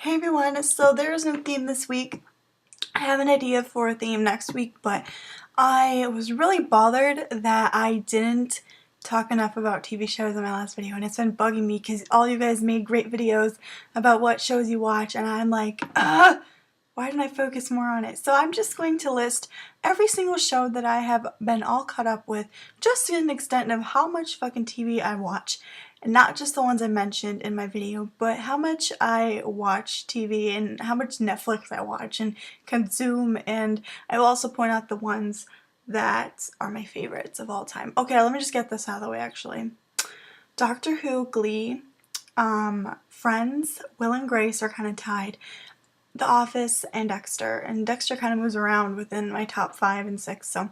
Hey everyone, so there's no theme this week. I have an idea for a theme next week, but I was really bothered that I didn't talk enough about TV shows in my last video, and it's been bugging me because all you guys made great videos about what shows you watch, and I'm like, why didn't I focus more on it? So I'm just going to list every single show that I have been all caught up with, just to an extent of how much fucking TV I watch. And not just the ones I mentioned in my video, but how much I watch TV and how much Netflix I watch and consume. And I will also point out the ones that are my favorites of all time. Okay, let me just get this out of the way actually. Doctor Who, Glee, Friends, Will and Grace are kind of tied. The Office, and Dexter kind of moves around within my top 5 and 6, so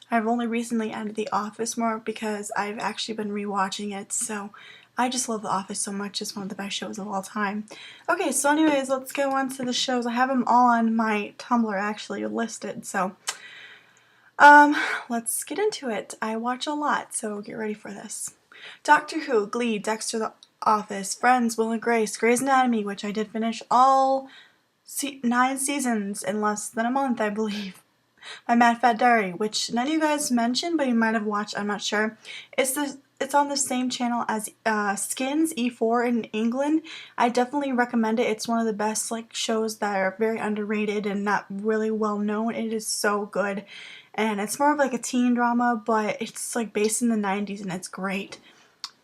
I've only recently added The Office more because I've actually been rewatching it, so I just love The Office so much. It's one of the best shows of all time. Okay, so anyways, let's go on to the shows. I have them all on my Tumblr actually listed, so let's get into it. I watch a lot, so get ready for this. Doctor Who, Glee, Dexter, The Office, Friends, Will and Grace, Grey's Anatomy, which I did finish all 9 seasons in less than a month, I believe. My Mad Fat Diary, which none of you guys mentioned, but you might have watched, I'm not sure. It's on the same channel as Skins, E4 in England. I definitely recommend it. It's one of the best shows that are very underrated and not really well known. It is so good. And it's more of a teen drama, but it's based in the 90s and it's great.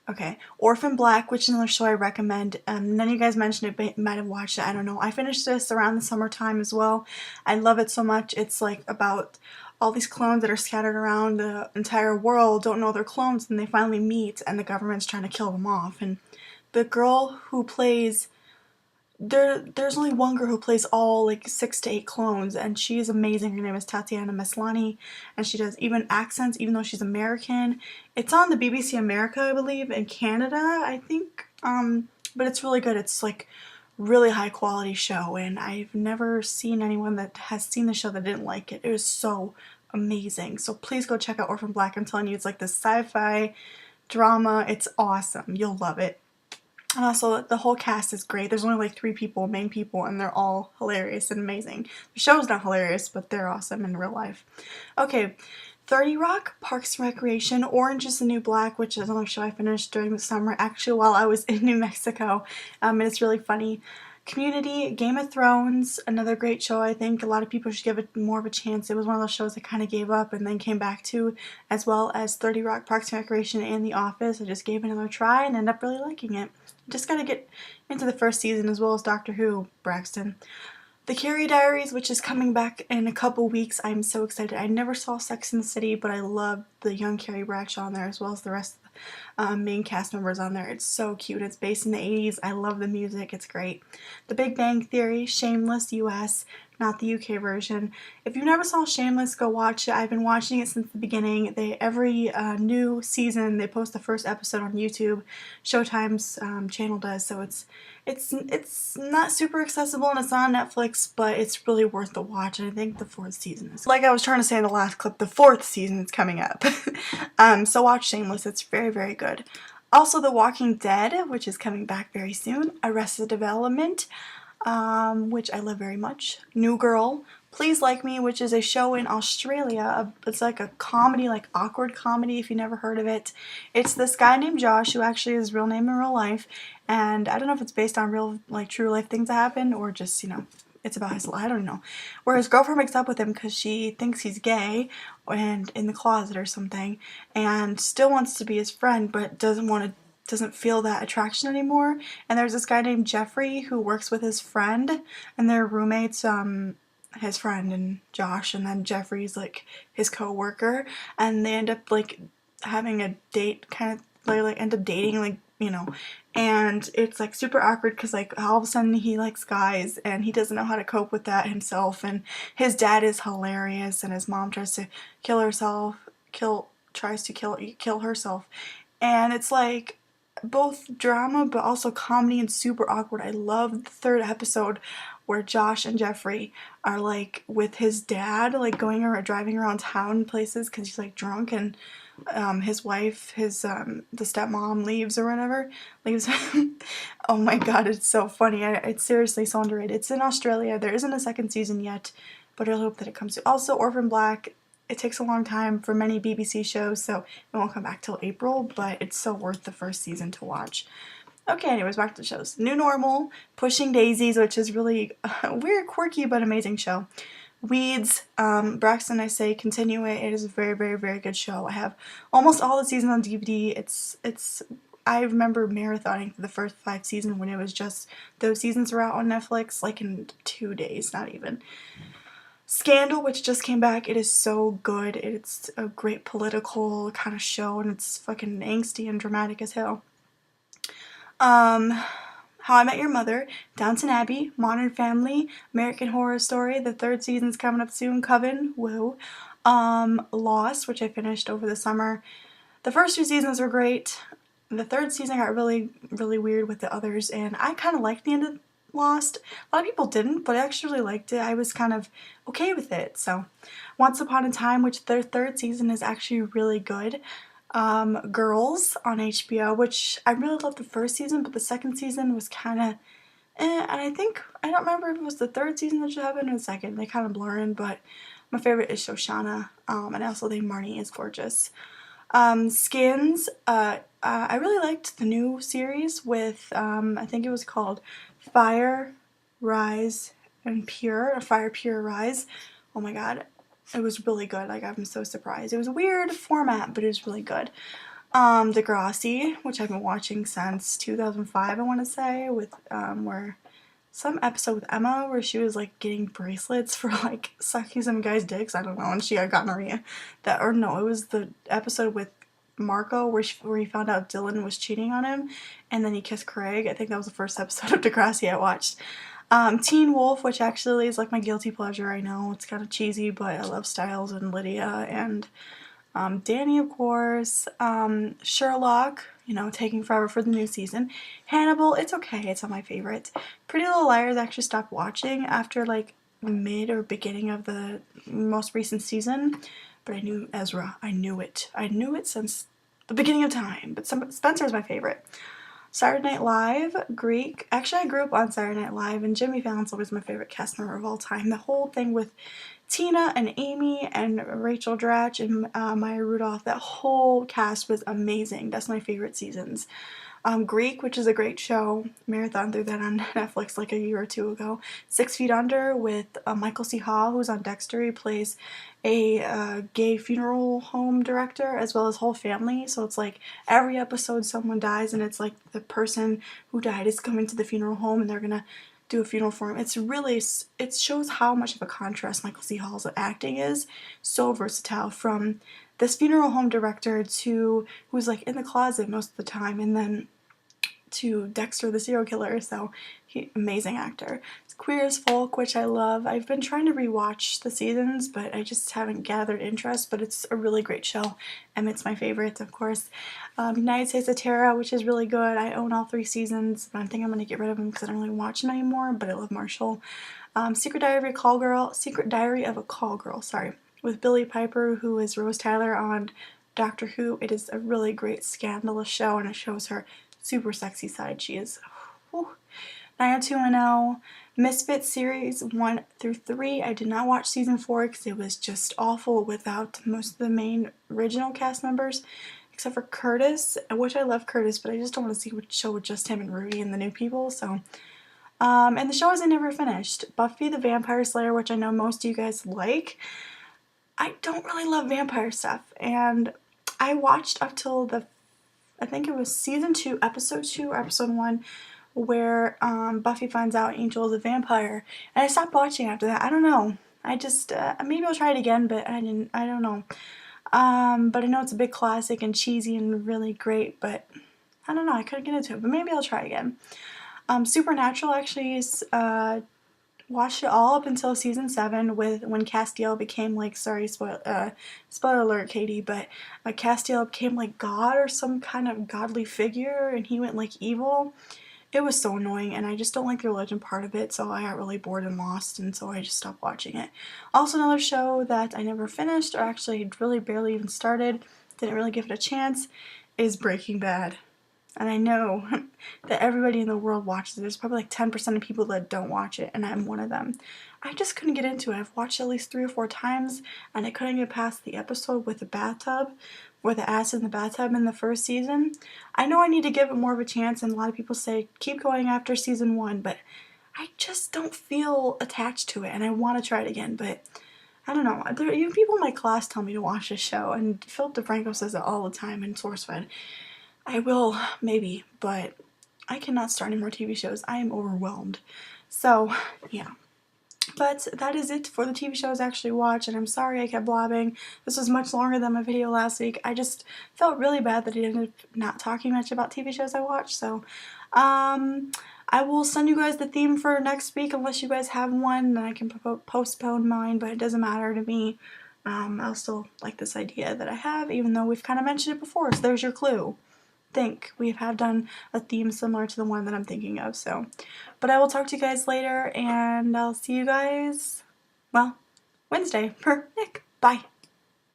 Okay, Orphan Black, which is another show I recommend. None of you guys mentioned it, but you might have watched it. I don't know. I finished this around the summertime as well. I love it so much. It's about all these clones that are scattered around the entire world, don't know they're clones, and they finally meet, and the government's trying to kill them off. And the girl who plays there's only one girl who plays all 6 to 8 clones, and she's amazing. Her name is Tatiana Maslany, and she does even accents even though she's American. It's on the BBC America, I believe, in Canada, I think. But it's really good. It's really high quality show, and I've never seen anyone that has seen the show that didn't like it. It was so amazing. So please go check out Orphan Black. I'm telling you, it's this sci-fi drama. It's awesome. You'll love it. And also, the whole cast is great. There's only 3 people, main people, and they're all hilarious and amazing. The show's not hilarious, but they're awesome in real life. Okay, 30 Rock, Parks and Recreation, Orange is the New Black, which is another show I finished during the summer, actually while I was in New Mexico, and it's really funny. Community, Game of Thrones, another great show. I think a lot of people should give it more of a chance. It was one of those shows I kind of gave up and then came back to, as well as 30 Rock, Parks and Recreation, and The Office. I just gave it another try and ended up really liking it. Just gotta get into the first season, as well as Doctor Who, Braxton. The Carrie Diaries, which is coming back in a couple weeks. I'm so excited. I never saw Sex and the City, but I love the young Carrie Bradshaw on there, as well as the rest of the main cast members on there. It's so cute. It's based in the 80s. I love the music. It's great. The Big Bang Theory, Shameless US, not the UK version. If you never saw Shameless, go watch it. I've been watching it since the beginning. Every new season, they post the first episode on YouTube. Showtime's channel does, so it's not super accessible and it's on Netflix, but it's really worth the watch. And I think the 4th season is, like I was trying to say in the last clip, the 4th season is coming up. So watch Shameless. It's very, very good. Also, The Walking Dead, which is coming back very soon. Arrested Development, which I love very much. New Girl, Please Like Me, which is a show in Australia. It's a comedy, awkward comedy, if you never heard of it. It's this guy named Josh, who actually is his real name in real life, and I don't know if it's based on real, true life things that happen, or just, it's about his life, I don't know. Where his girlfriend breaks up with him because she thinks he's gay and in the closet or something, and still wants to be his friend, but doesn't feel that attraction anymore. And there's this guy named Jeffrey who works with his friend, and they're roommates, his friend and Josh, and then Jeffrey's his co-worker, and they end up having a date, kind of end up dating, and it's super awkward because all of a sudden he likes guys and he doesn't know how to cope with that himself, and his dad is hilarious, and his mom tries to kill herself, kill herself, and it's both drama but also comedy and super awkward. I love the 3rd episode where Josh and Jeffrey are with his dad, going around, driving around town places because he's drunk, and his wife, the stepmom leaves or whatever, leaves him. Oh my god, it's so funny. It's seriously so underrated. It's in Australia. There isn't a second season yet, but I hope that it comes to. Also, Orphan Black. It takes a long time for many BBC shows, so it won't come back till April, but it's so worth the first season to watch. Okay, anyways, back to the shows. New Normal, Pushing Daisies, which is really a weird, quirky, but amazing show. Weeds, Braxton, I say continue it. It is a very, very, very good show. I have almost all the seasons on DVD. I remember marathoning for the first 5 seasons when it was just those seasons were out on Netflix, like in 2 days, not even. Scandal, which just came back, it is so good. It's a great political kind of show, and it's fucking angsty and dramatic as hell. How I Met Your Mother, Downton Abbey, Modern Family, American Horror Story, the 3rd season's coming up soon, Coven, woo. Lost, which I finished over the summer. The first 2 seasons were great. The 3rd season got really, really weird with the others, and I kind of liked the end of Lost. A lot of people didn't, but I actually really liked it. I was kind of okay with it. So, Once Upon a Time, which their 3rd season is actually really good. Girls on HBO, which I really loved the first season, but the 2nd season was kind of and I don't remember if it was the 3rd season that should happen or the 2nd. They kind of blur in, but my favorite is Shoshana, and I also think Marnie is gorgeous. Skins, I really liked the new series with, I think it was called Fire, Rise, and Pure, or Fire, Pure, Rise. Oh my god, it was really good. Like, I'm so surprised. It was a weird format, but it was really good. Degrassi, which I've been watching since 2005, I want to say, with, where some episode with Emma where she was like getting bracelets for like sucking some guy's dicks. I don't know, and she got gonorrhea. It was the episode with Marco where he found out Dylan was cheating on him, and then he kissed Craig. I think that was the first episode of Degrassi I watched. Teen Wolf, which actually is like my guilty pleasure. I know it's kind of cheesy, but I love Styles and Lydia and Danny, of course. Sherlock, taking forever for the new season. Hannibal, it's okay. It's not my favorite. Pretty Little Liars, I actually stopped watching after like mid or beginning of the most recent season. But I knew Ezra. I knew it. I knew it since the beginning of time. But Spencer's my favorite. Saturday Night Live, Greek. Actually, I grew up on Saturday Night Live, and Jimmy Fallon's always my favorite cast member of all time. The whole thing with Tina and Amy and Rachel Dratch and Maya Rudolph, that whole cast was amazing. That's my favorite seasons. Greek, which is a great show. Marathon through that on Netflix like a year or 2 ago. 6 Feet Under with Michael C. Hall, who's on Dexter. He plays a gay funeral home director as well as whole family. So it's like every episode someone dies, and it's like the person who died is coming to the funeral home and they're gonna do a funeral for him. It shows how much of a contrast Michael C. Hall's acting is. So versatile, from this funeral home director to who's like in the closet most of the time, and then to Dexter the serial killer. So amazing actor. It's Queer as Folk, which I love. I've been trying to rewatch the seasons, but I just haven't gathered interest, but it's a really great show. Emmett's my favorite, of course. United States of Terror, which is really good. I own all 3 seasons, but I think I'm going to get rid of them because I don't really watch them anymore, but I love Marshall. Secret Diary of a Call Girl, sorry, with Billie Piper, who is Rose Tyler on Doctor Who. It is a really great scandalous show, and it shows her super sexy side. She is 90210. Misfits series 1 through 3. I did not watch season 4 because it was just awful without most of the main original cast members, except for Curtis, which I love Curtis, but I just don't want to see a show with just him and Rudy and the new people. So, and the show hasn't never finished. Buffy the Vampire Slayer, which I know most of you guys like. I don't really love vampire stuff, and I watched up till I think it was season 2, episode 2 or episode 1, where Buffy finds out Angel is a vampire, and I stopped watching after that. I don't know. I just maybe I'll try it again, but I don't know. But I know it's a big classic and cheesy and really great, but I don't know. I couldn't get into it, but maybe I'll try again. Supernatural actually is watched it all up until season 7 when Castiel became like, sorry, spoiler alert, Katie, but Castiel became like God or some kind of godly figure, and he went like evil. It was so annoying, and I just don't like the religion part of it, so I got really bored and lost, and so I just stopped watching it. Also, another show that I never finished, or actually really barely even started, didn't really give it a chance, is Breaking Bad. And I know that everybody in the world watches it. There's probably like 10% of people that don't watch it, and I'm one of them. I just couldn't get into it. I've watched it at least 3 or 4 times, and I couldn't get past the episode with the bathtub, where the acid in the bathtub in the first season. I know I need to give it more of a chance, and a lot of people say keep going after season 1, but I just don't feel attached to it, and I want to try it again, but I don't know. Even people in my class tell me to watch this show, and Philip DeFranco says it all the time in SourceFed. I will, maybe, but I cannot start any more TV shows. I am overwhelmed. So, yeah. But that is it for the TV shows I actually watched, and I'm sorry I kept blabbing. This was much longer than my video last week. I just felt really bad that I ended up not talking much about TV shows I watched, so I will send you guys the theme for next week unless you guys have one, then I can postpone mine, but it doesn't matter to me. I'll still like this idea that I have, even though we've kind of mentioned it before, so there's your clue. We have done a theme similar to the one that I'm thinking of, so. But I will talk to you guys later, and I'll see you guys, well, Wednesday for Nick. Bye.